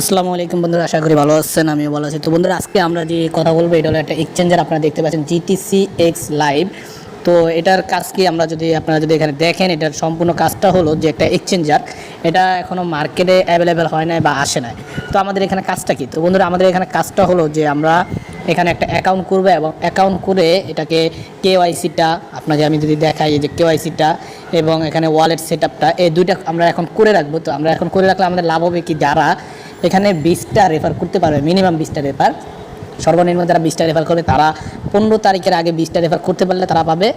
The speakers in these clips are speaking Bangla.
আসসালামু আলাইকুম বন্ধুরা, আশা করি ভালো আছেন। আমিও ভালো আছি। তো বন্ধুরা, আজকে আমরা যে কথা বলবো এটা হলো একটা এক্সচেঞ্জার। আপনারা দেখতে পাচ্ছেন GTC-X লাইভ। তো এটার কাজ কি, আপনারা যদি এখানে দেখেন, এটার সম্পূর্ণ কাজটা হলো যে একটা এক্সচেঞ্জার, এটা এখনও মার্কেটে অ্যাভেলেবেল হয় নাই বা আসে নাই। তো আমাদের এখানে কাজটা কি? তো বন্ধুরা, আমাদের এখানে কাজটা হলো যে আমরা এখানে একটা অ্যাকাউন্ট করবো এবং অ্যাকাউন্ট করে এটাকে কেওয়াইসিটা আপনাকে আমি যদি দেখাই, যে কেওয়াইসিটা এবং এখানে ওয়ালেট সেট আপটা, এই দুইটা আমরা এখন করে রাখবো। তো আমরা এখন করে রাখলে আমাদের লাভ হবে কি, যারা এখানে 20টা রেফার করতে পারবে, মিনিমাম 20টা রেফার, সর্বনিম্ন যারা 20টা রেফার করবে তারা 15 তারিখের আগে 20টা রেফার করতে পারলে তারা পাবে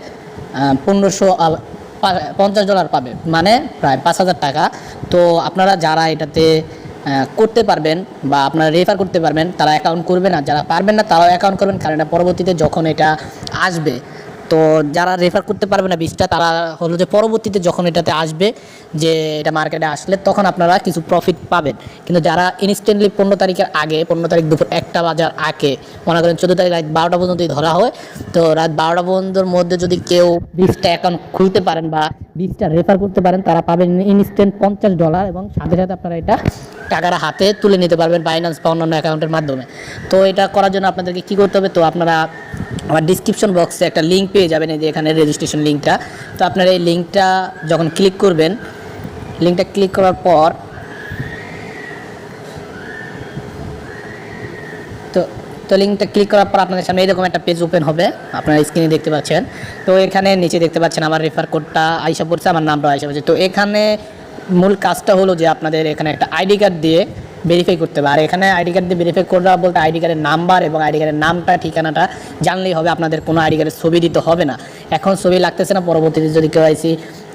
$1550 পাবে, মানে প্রায় 5000 টাকা। তো আপনারা যারা এটাতে করতে পারবেন বা আপনারা রেফার করতে পারবেন তারা অ্যাকাউন্ট করবেন, আর যারা পারবেন না তারাও অ্যাকাউন্ট করবেন, কারণ এটা পরবর্তীতে যখন এটা আসবে, তো যারা রেফার করতে পারবে না 20টা, তারা হলো যে পরবর্তীতে যখন এটাতে আসবে, যে এটা মার্কেটে আসলে তখন আপনারা কিছু প্রফিট পাবেন। কিন্তু যারা ইনস্ট্যান্টলি 15 তারিখের আগে, 15 তারিখ দুপুর 1টা বাজার আগে, মনে করেন 14 তারিখ রাত 12টা পর্যন্তই ধরা হয়, তো রাত 12টা পর্যন্তর মধ্যে যদি কেউ 20টা অ্যাকাউন্ট খুলতে পারেন বা 20টা রেফার করতে পারেন, তারা পাবেন ইনস্ট্যান্ট $50 এবং সাথে সাথে আপনারা এটা টাকাটা হাতে তুলে নিতে পারবেন বাইন্যান্স বা অন্যান্য অ্যাকাউন্টের মাধ্যমে। তো এটা করার জন্য আপনাদেরকে কী করতে হবে, তো আপনারা আমার ডিসক্রিপশন বক্সে একটা লিঙ্ক পেয়ে যাবেন, এই যে এখানে রেজিস্ট্রেশন লিঙ্কটা। তো আপনারা এই লিঙ্কটা যখন ক্লিক করবেন, লিঙ্কটা ক্লিক করার পর তো লিঙ্কটা ক্লিক করার পর আপনাদের সামনে এরকম একটা পেজ ওপেন হবে, আপনারা স্ক্রিনে দেখতে পাচ্ছেন। তো এখানে নিচে দেখতে পাচ্ছেন আমার রেফার কোডটা আইসা পড়ছে, আমার নামটা আইসা পড়ছে। তো এখানে মূল কাজটা হলো যে আপনাদের এখানে একটা আইডি কার্ড দিয়ে ভেরিফাই করতে হবে। আর এখানে আইডি কার্ড দিয়ে ভেরিফাই করা বলতে আইডি কার্ডের নাম্বার এবং আইডি কার্ডের নামটা, ঠিকানাটা জানলেই হবে, আপনাদের কোনো আইডি কার্ডের ছবি দিতে হবে না। এখন ছবি লাগতেছে না, পরবর্তীতে যদি কেওয়াইসি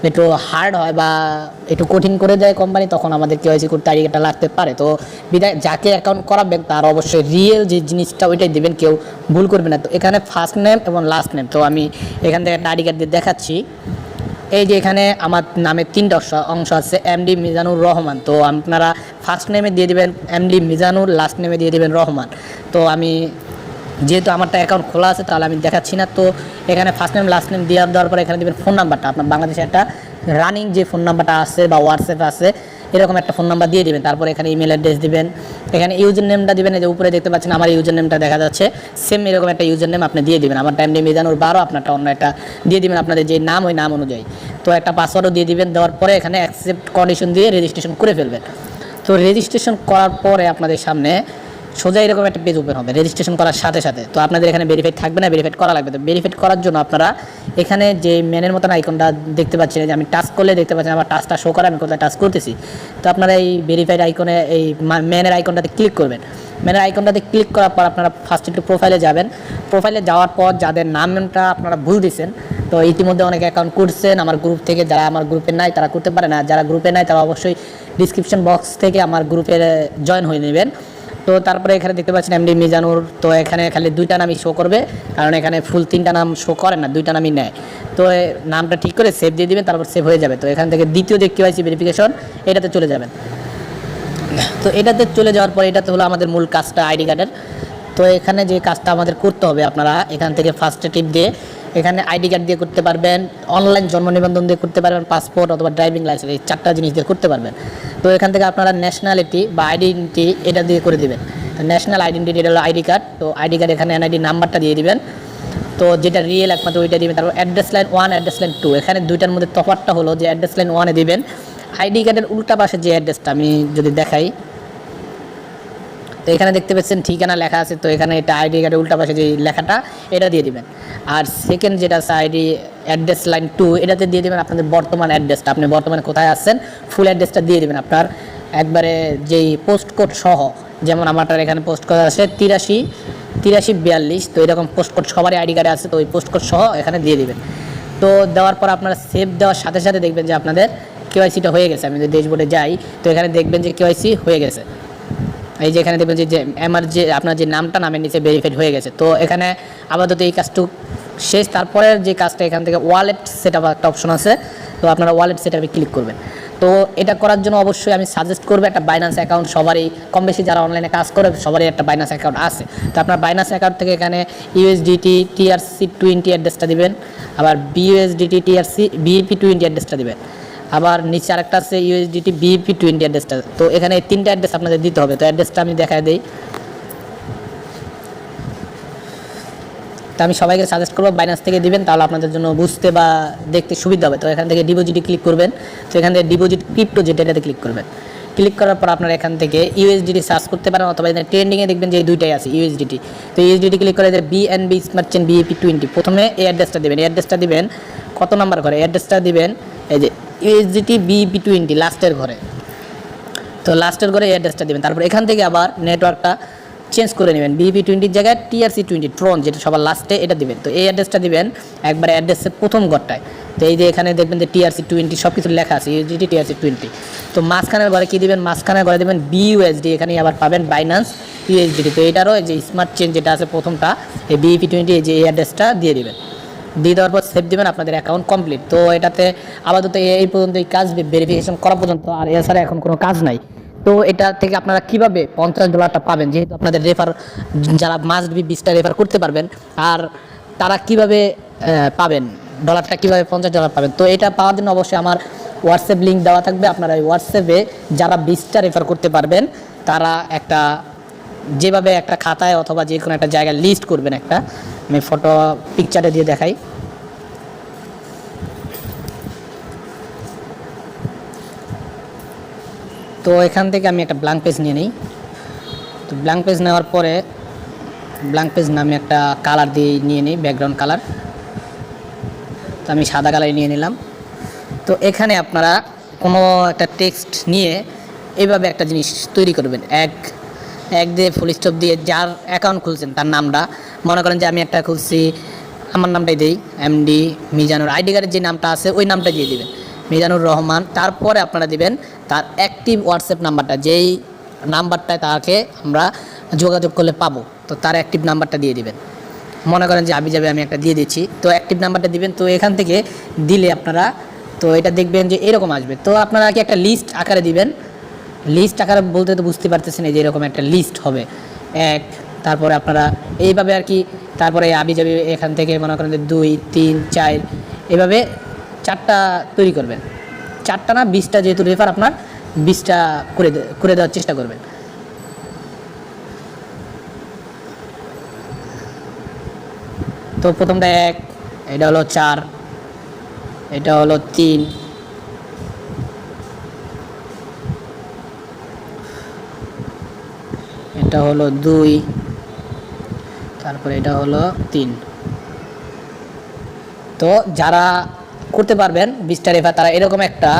একটু হার্ড হয় বা একটু কঠিন করে দেয় কোম্পানি, তখন আমাদের কেওয়াইসি করতে আইডি কার্ডটা লাগতে পারে। তো বিদায় যাকে অ্যাকাউন্ট করাবেন তার অবশ্যই রিয়েল যে জিনিসটা ওইটাই দেবেন, কেউ ভুল করবে না। তো এখানে ফার্স্ট নেম এবং লাস্ট নেম, তো আমি এখান থেকে একটা আইডি কার্ড দিয়ে দেখাচ্ছি। এই যে এখানে আমার নামে 3টা অংশ আছে, এমডি মিজানুর রহমান। তো আপনারা ফার্স্ট নেমে দিয়ে দেবেন এমডি মিজানুর, লাস্ট নেমে দিয়ে দেবেন রহমান। তো আমি যেহেতু আমারটা অ্যাকাউন্ট খোলা আছে তাহলে আমি দেখাচ্ছি না। তো এখানে ফার্স্ট নেম লাস্ট নেম দেওয়ার পরে এখানে দেবেন ফোন নাম্বারটা, আপনার বাংলাদেশে একটা রানিং যে ফোন নাম্বারটা আছে বা হোয়াটসঅ্যাপ আছে, এরকম একটা ফোন নাম্বার দিয়ে দেবেন। তারপরে এখানে ইমেল অ্যাড্রেস দিবেন, এখানে ইউজার নেমটা দিবেন। এই যে উপরে দেখতে পাচ্ছেন আমার ইউজার নেমটা দেখা যাচ্ছে, সেম এরকম একটা ইউজার নেম আপনি দিয়ে দেবেন। আমার টাইমলি মিজানুর 12, আপনারটা অন্য একটা দিয়ে দেবেন, আপনাদের যে নাম ওই নাম অনুযায়ী। তো একটা পাসওয়ার্ডও দিয়ে দিবেন, দেওয়ার পরে এখানে অ্যাকসেপ্ট কন্ডিশন দিয়ে রেজিস্ট্রেশন করে ফেলবেন। তো রেজিস্ট্রেশন করার পরে আপনাদের সামনে সোজা এরকম একটা পেজ ওপেন হবে রেজিস্ট্রেশন করার সাথে সাথে। তো আপনাদের এখানে ভেরিফাইড থাকবে না, ভেরিফাইড করা লাগবে। তো ভেরিফাইড করার জন্য আপনারা এখানে যে ম্যানের মতন আইকনটা দেখতে পাচ্ছেন, যে আমি টাচ করলে দেখতে পাচ্ছেন আমার টাচটা শো করে, আমি কোথায় টাচ করতেছি। তো আপনারা এই ভেরিফাইড আইকনে, এই ম্যানের আইকনটাতে ক্লিক করবেন। ম্যানের আইকনটাতে ক্লিক করার পর আপনারা ফার্স্ট একটু প্রোফাইলে যাবেন। প্রোফাইলে যাওয়ার পর যাদের নামটা আপনারা ভুল দিচ্ছেন, তো ইতিমধ্যে অনেকে অ্যাকাউন্ট করছেন আমার গ্রুপ থেকে, যারা আমার গ্রুপে নাই তারা করতে পারে না, যারা গ্রুপে নাই তারা অবশ্যই ডিসক্রিপশন বক্স থেকে আমার গ্রুপে জয়েন হয়ে নেবেন। তো তারপরে এখানে দেখতে পাচ্ছেন এমডি মিজানুর। তো এখানে খালি 2টা নামই শো করবে, কারণ এখানে ফুল 3টা নাম শো করে না, 2টা নামই নেয়। তো নামটা ঠিক করে সেভ দিয়ে দিবেন, তারপর সেভ হয়ে যাবে। তো এখান থেকে দ্বিতীয় যে কেওয়াইসি ভেরিফিকেশন, এটাতে চলে যাবেন। তো এটাতে চলে যাওয়ার পর এটাতে হলো আমাদের মূল কাজটা আইডি কার্ডের। তো এখানে যে কাজটা আমাদের করতে হবে, আপনারা এখান থেকে ফার্স্ট টিপ দিয়ে এখানে আইডি কার্ড দিয়ে করতে পারবেন, অনলাইন জন্ম নিবন্ধন দিয়ে করতে পারবেন, পাসপোর্ট অথবা ড্রাইভিং লাইসেন্স, এই 4টা জিনিস দিয়ে করতে পারবেন। তো এখান থেকে আপনারা ন্যাশনালিটি বা আইডেন্টিটি এটা দিয়ে করে দেবেন। তো ন্যাশনাল আইডেন্টিটি এটা হলো আইডি কার্ড। তো আইডি কার্ড এখানে এনআইডি নাম্বারটা দিয়ে দিবেন, তো যেটা রিয়েল একমাত্র ওইটা দিবেন। তারপর অ্যাড্রেস লাইন 1, অ্যাড্রেস লাইন 2, এখানে 2টার মধ্যে তফাৎটা হলো যে অ্যাড্রেস লাইন 1-এ দিবেন আইডি কার্ডের উল্টা পাশে যে অ্যাড্রেসটা, আমি যদি দেখাই, তো এখানে দেখতে পাচ্ছেন ঠিকানা লেখা আছে। তো এখানে এটা আইডি কার্ডের উল্টা পাশে যে লেখাটা এটা দিয়ে দিবেন। আর সেকেন্ড যেটা আছে আইডি অ্যাড্রেস লাইন 2, এটাতে দিয়ে দেবেন আপনাদের বর্তমান অ্যাড্রেসটা, আপনি বর্তমানে কোথায় আছেন ফুল অ্যাড্রেসটা দিয়ে দেবেন আপনার একবারে যেই পোস্ট কোড সহ। যেমন আমারটার এখানে পোস্ট কোড আছে 8342, তো এরকম পোস্ট কোড সবারই আইডি কার্ডে আছে, তো ওই পোস্ট কোড সহ এখানে দিয়ে দিবেন। তো দেওয়ার পর আপনারা সেভ দেওয়ার সাথে সাথে দেখবেন যে আপনাদের কেওয়াইসিটা হয়ে গেছে। আমি যদি ড্যাশবোর্ডে যাই, তো এখানে দেখবেন যে কেওয়াইসি হয়ে গেছে। এই যে এখানে দেখবেন যে আমার যে আপনার যে নামটা নামের নিচে ভেরিফাইড হয়ে গেছে। তো এখানে আপাতত এই কাজটুকু শেষ। তারপরের যে কাজটা, এখান থেকে ওয়ালেট সেট আপ একটা অপশন আছে, তো আপনারা ওয়ালেট সেট আপে ক্লিক করবেন। তো এটা করার জন্য অবশ্যই আমি সাজেস্ট করবো একটা বাইন্যান্স অ্যাকাউন্ট। সবারই কম বেশি যারা অনলাইনে কাজ করে সবারই একটা বাইন্যান্স অ্যাকাউন্ট আছে। তো আপনার বাইন্যান্স অ্যাকাউন্ট থেকে এখানে ইউএসডিটি TRC20 অ্যাড্রেসটা দিবেন, আবার BUSDT TRC BP20 অ্যাড্রেসটা দিবেন। আবার নিচে আরেকটা আছে ইউএসডিটি BEP20 অ্যাড্রেসটা। তো এখানে এই 3টা অ্যাড্রেস আপনাদের দিতে হবে। তো অ্যাড্রেসটা আমি দেখায় দিই। তো আমি সবাইকে সাজেস্ট করবো বাইন্যান্স থেকে দিবেন, তাহলে আপনাদের জন্য বুঝতে বা দেখতে সুবিধা হবে। তো এখান থেকে ডিপোজিটে ক্লিক করবেন। তো এখান থেকে ডিপোজিট ক্রিপ্টো যেটাতে ক্লিক করবেন। ক্লিক করার পর আপনারা এখান থেকে ইউএসডিটি সার্চ করতে পারেন, অথবা এখানে ট্রেন্ডিংয়ে দেখবেন যে এই দুইটাই আছে ইউএসডিটি। তো ইউএসডিটি ক্লিক করে BNB স্মার্ট চেন BEP20 প্রথমে এই অ্যাড্রেসটা দেবেন। এই অ্যাড্রেসটা দিবেন কত নাম্বার ঘরে, অ্যাড্রেসটা দিবেন এই যে ইউএসডিটি BEP20 লাস্টের ঘরে। তো লাস্টের ঘরে এই অ্যাড্রেসটা দেবেন। তারপর এখান থেকে আবার নেটওয়ার্কটা চেঞ্জ করে নেবেন, BEP20 জায়গায় TRC20 ট্রন যেটা সবার লাস্টে এটা দিবেন। তো এই অ্যাড্রেসটা দিবেন একবারে অ্যাড্রেসের প্রথম ঘরটায়। তো এই যে এখানে দেখবেন যে TRC20 সব কিছু লেখা আছে ইউএসডিটি TRC20। তো মাঝখানের ঘরে কী দিবেন, মাঝখানের ঘরে দেবেন BUSD, এখানে আবার পাবেন বাইন্যান্স ইউএসডিটি। তো এটারও এই যে স্মার্ট চেন যেটা আছে প্রথমটা এই BEP20 এই যে এই অ্যাড্রেসটা দিয়ে দিবেন। দিয়ে দেওয়ার পর সেভ দেবেন, আপনাদের অ্যাকাউন্ট কমপ্লিট। তো এটাতে আপাতত এই পর্যন্ত এই কাজ ভেরিফিকেশন করা পর্যন্ত, আর এছাড়া এখন কোনো কাজ নাই। তো এটা থেকে আপনারা কিভাবে $50 পাবেন, যেহেতু আপনাদের রেফার যারা মাস্ট বি 20টা রেফার করতে পারবেন, আর তারা কিভাবে পাবেন ডলারটা, কীভাবে $50 পাবেন। তো এটা পাওয়ার জন্য অবশ্যই আমার হোয়াটসঅ্যাপ লিঙ্ক দেওয়া থাকবে। আপনারা এই হোয়াটসঅ্যাপে যারা 20টা রেফার করতে পারবেন তারা একটা যেভাবে একটা খাতায় অথবা যে কোনো একটা জায়গায় লিস্ট করবেন। একটা আমি ফটো পিকচারে দিয়ে দেখাই। তো এখান থেকে আমি একটা ব্ল্যাঙ্ক পেজ নিয়ে নিই। তো ব্ল্যাঙ্ক পেজ নেওয়ার পরে ব্ল্যাঙ্ক পেজ নামে একটা কালার দিয়ে নিয়ে নিই, ব্যাকগ্রাউন্ড কালার। তো আমি সাদা কালার নিয়ে নিলাম। তো এখানে আপনারা কোনো একটা টেক্সট নিয়ে এইভাবে একটা জিনিস তৈরি করবেন, এক দিয়ে ফুল স্টপ দিয়ে যার অ্যাকাউন্ট খুলছেন তার নামটা, মনে করেন যে আমি একটা খুলছি, আমার নামটাই দিই MD মিজানুর, আইডি কার্ডের যে নামটা আছে ওই নামটা দিয়ে দিবেন মিজানুর রহমান। তারপরে আপনারা দিবেন তার অ্যাক্টিভ হোয়াটসঅ্যাপ নাম্বারটা, যেই নাম্বারটায় তাকে আমরা যোগাযোগ করলে পাবো, তো তার অ্যাক্টিভ নাম্বারটা দিয়ে দিবেন। মনে করেন যে আমি একটা দিয়ে দিচ্ছি, তো অ্যাক্টিভ নাম্বারটা দিবেন। তো এখান থেকে দিলে আপনারা তো এটা দেখবেন যে এরকম আসবে। তো আপনারা কি একটা লিস্ট আকারে দিবেন, লিস্ট আকারে বলতে তো বুঝতে পারতেছেন এই যে এরকম একটা লিস্ট হবে এক, তারপরে আপনারা এইভাবে আর কি, তারপরে আবিজাবি এখান থেকে মনে করেন যে 2 3 4 এভাবে 4টা তৈরি করবেন। 4টা না 20টা, যেহেতু রেফার আপনার 20টা করে দেওয়ার চেষ্টা করবেন। তো প্রথমটা 1, এটা হলো 4, এটা হলো 3, এটা হলো 2, তারপরে এটা হলো 3। তো যারা করতে পারবেন 20টা রেফার, তারা এরকম একটা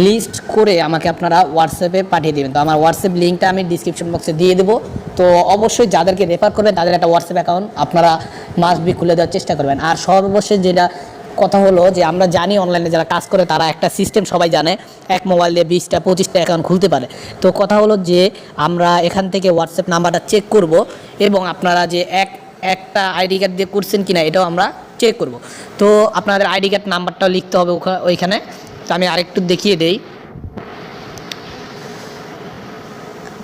লিস্ট করে আমাকে আপনারা হোয়াটসঅ্যাপে পাঠিয়ে দেবেন। তো আমার হোয়াটসঅ্যাপ লিঙ্কটা আমি ডিসক্রিপশন বক্সে দিয়ে দেবো। তো অবশ্যই যাদেরকে রেফার করবেন তাদের একটা হোয়াটসঅ্যাপ অ্যাকাউন্ট আপনারা মাস্ট বি খুলে দেওয়ার চেষ্টা করবেন। আর সর্বশেষ যেটা কথা হলো যে আমরা জানি অনলাইনে যারা কাজ করে তারা একটা সিস্টেম সবাই জানে, এক মোবাইল দিয়ে 20টা 25টা অ্যাকাউন্ট খুলতে পারে। তো কথা হলো যে আমরা এখান থেকে হোয়াটসঅ্যাপ নাম্বারটা চেক করব, এবং আপনারা যে একটা আইডি কার্ড দিয়ে করছেন কিনা এটাও আমরা চেক করব। তো আপনাদের আইডি কার্ড নাম্বারটাও লিখতে হবে ওইখানে। তো আমি আরেকটু দেখিয়ে দেই।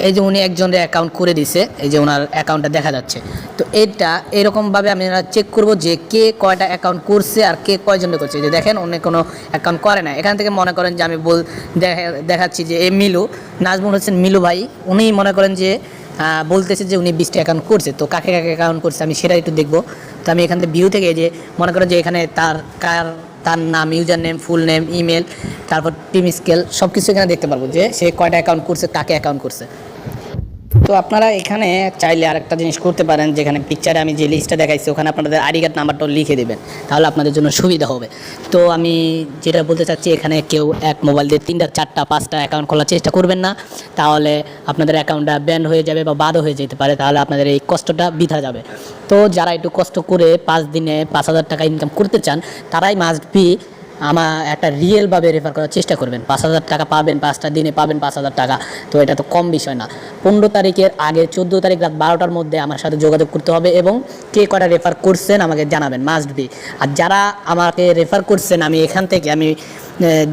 এই যে উনি একজনের অ্যাকাউন্ট করে দিছে, এই যে ওনার অ্যাকাউন্টটা দেখা যাচ্ছে। তো এটা এরকমভাবে আমরা চেক করব যে কে কয়টা অ্যাকাউন্ট করছে আর কে কয়জনে করছে। যে দেখেন অন্য কোনো অ্যাকাউন্ট করে না। এখান থেকে মনে করেন যে আমি দেখাচ্ছি যে মিলু নাজমুল হোসেন মিলু ভাই, উনি মনে করেন যে বলতেছে যে উনি 20টা অ্যাকাউন্ট করছে। তো কাকে কাকে অ্যাকাউন্ট করছে আমি সেটা একটু দেখবো। তো আমি এখান থেকে ভিউ থেকে যে মনে করেন যে এখানে তার নাম, user name, full name, email, তারপর টিম স্কেল সব কিছু এখানে দেখতে পারবো যে সে কয়টা অ্যাকাউন্ট করছে, কাকে অ্যাকাউন্ট করছে। তো আপনারা এখানে চাইলে আরেকটা জিনিস করতে পারেন, যেখানে পিকচারে আমি যে লিস্টটা দেখাইছি ওখানে আপনাদের আইডি কার্ড নাম্বারটাও লিখে দেবেন, তাহলে আপনাদের জন্য সুবিধা হবে। তো আমি যেটা বলতে চাচ্ছি, এখানে কেউ এক মোবাইল দিয়ে 3টা 4টা 5টা অ্যাকাউন্ট খোলার চেষ্টা করবেন না, তাহলে আপনাদের অ্যাকাউন্টটা ব্যান হয়ে যাবে বা বাদও হয়ে যেতে পারে, তাহলে আপনাদের এই কষ্টটা বৃথা যাবে। তো যারা একটু কষ্ট করে 5 দিনে 5,000 টাকা ইনকাম করতে চান তারাই মাস্ট বি আমার একটা রিয়েলভাবে রেফার করার চেষ্টা করবেন। 5,000 টাকা পাবেন, 5টা দিনে পাবেন 5,000 টাকা। তো এটা তো কম বিষয় না। 15 তারিখের আগে 14 তারিখ রাত 12টার মধ্যে আমার সাথে যোগাযোগ করতে হবে, এবং কে কটা রেফার করছেন আমাকে জানাবেন মাস্ট বি। আর যারা আমাকে রেফার করছেন আমি এখান থেকে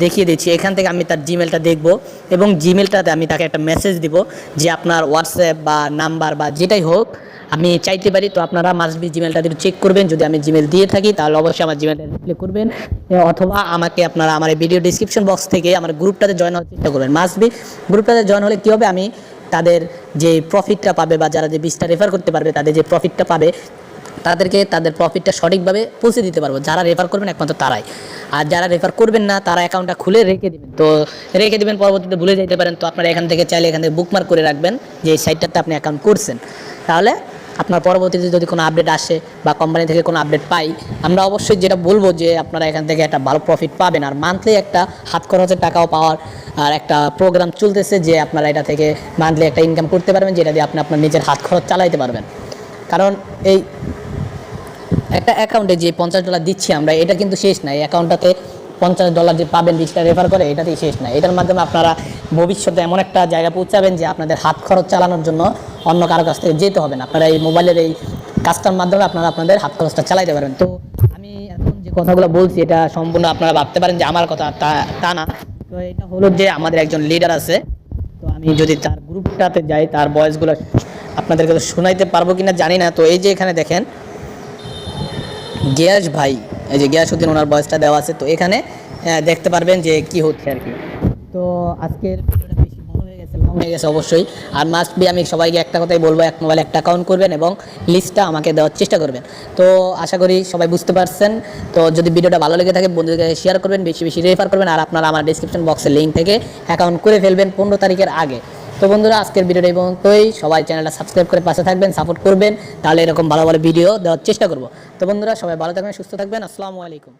দেখিয়ে দিচ্ছি, এখান থেকে আমি তার জিমেলটা দেখব, এবং জিমেলটাতে আমি তাকে একটা মেসেজ দিব যে আপনার হোয়াটসঅ্যাপ বা নাম্বার বা যেটাই হোক আমি চাইতে পারি। তো আপনারা মাস্ট বি জিমেলটা দিয়ে চেক করবেন, যদি আমি জিমেল দিয়ে থাকি তাহলে অবশ্যই আমার জিমেলটা রিপ্লাই করবেন, অথবা আমাকে আপনারা আমার এই ভিডিও ডিসক্রিপশন বক্স থেকে আমার গ্রুপটাতে জয়েন হওয়ার চেষ্টা করবেন। মাস্ট বি গ্রুপটাতে জয়েন হলে কী হবে, আমি তাদের যে প্রফিটটা পাবে বা যারা যে 20টা রেফার করতে পারবে তাদের যে প্রফিটটা পাবে তাদেরকে তাদের প্রফিটটা সঠিকভাবে পৌঁছে দিতে পারবো। যারা রেফার করবেন একমাত্র তারাই, আর যারা রেফার করবেন না তারা অ্যাকাউন্টটা খুলে রেখে দেবেন। তো রেখে দেবেন, পরবর্তীতে ভুলে যেতে পারেন। তো আপনারা এখান থেকে চাইলে এখান থেকে বুকমার্ক করে রাখবেন যে এই সাইটটাতে আপনি অ্যাকাউন্ট করছেন, তাহলে আপনার পরবর্তীতে যদি কোনো আপডেট আসে বা কোম্পানি থেকে কোনো আপডেট পাই, আমরা অবশ্যই যেটা বলবো যে আপনারা এখান থেকে একটা ভালো প্রফিট পাবেন। আর মান্থলি একটা হাত খরচের টাকাও পাওয়ার আর একটা প্রোগ্রাম চলতেছে যে আপনারা এটা থেকে মান্থলি একটা ইনকাম করতে পারবেন, যেটা দিয়ে আপনি আপনার নিজের হাত খরচ চালাইতে পারবেন। কারণ এই একটা অ্যাকাউন্টে যে $50 দিচ্ছি আমরা, এটা কিন্তু শেষ না। এই অ্যাকাউন্টটাতে $50 যে পাবেন 20টা রেফার করে, এটাতেই শেষ না। এটার মাধ্যমে আপনারা ভবিষ্যতে এমন একটা জায়গায় পৌঁছাবেন যে আপনাদের হাত খরচ চালানোর জন্য অন্য কারো কাছ থেকে যেতে হবে না। আপনারা এই মোবাইলের এই কাজটার মাধ্যমে আপনারা আপনাদের হাত খরচটা চালাইতে পারবেন। তো আমি এখন যে কথাগুলো বলছি এটা সম্পূর্ণ আপনারা ভাবতে পারেন যে আমার কথা, তা না। তো এটা হলো যে আমাদের একজন লিডার আছে, তো আমি যদি তার গ্রুপটাতে যাই তার ভয়েসগুলো আপনাদেরকে শোনাইতে পারবো কিনা জানি না। তো এই যে এখানে দেখেন গিয়াস ভাই, এই যে গিয়াসউদ্দিন, ওনার বয়সটা দেওয়া আছে। তো এখানে দেখতে পারবেন যে কি হচ্ছে আর কি। তো আজকের ভিডিওটা বেশি বড় হয়ে গেছে, লং হয়ে গেছে অবশ্যই। আর মাস্ট বি আমি সবাইকে একটা কথাই বলবো, এক মোবাইলে একটা অ্যাকাউন্ট করবেন এবং লিস্টটা আমাকে দেওয়ার চেষ্টা করবেন। তো আশা করি সবাই বুঝতে পারছেন। তো যদি ভিডিওটা ভালো লেগে থাকে বন্ধুদেরকে শেয়ার করবেন, বেশি বেশি রেফার করবেন। আর আপনারা আমার ডিসক্রিপশন বক্সের লিঙ্ক থেকে অ্যাকাউন্ট করে ফেলবেন 15 তারিখের আগে। তো বন্ধুরা আজকের ভিডিওটা এই পর্যন্তই। সবাই চ্যানেলটা সাবস্ক্রাইব করে পাশে থাকবেন, সাপোর্ট করবেন, তাহলে এরকম ভালো ভালো ভিডিও দেওয়ার চেষ্টা করব। তো বন্ধুরা সবাই ভালো থাকবেন, সুস্থ থাকবেন। আসসালামু আলাইকুম।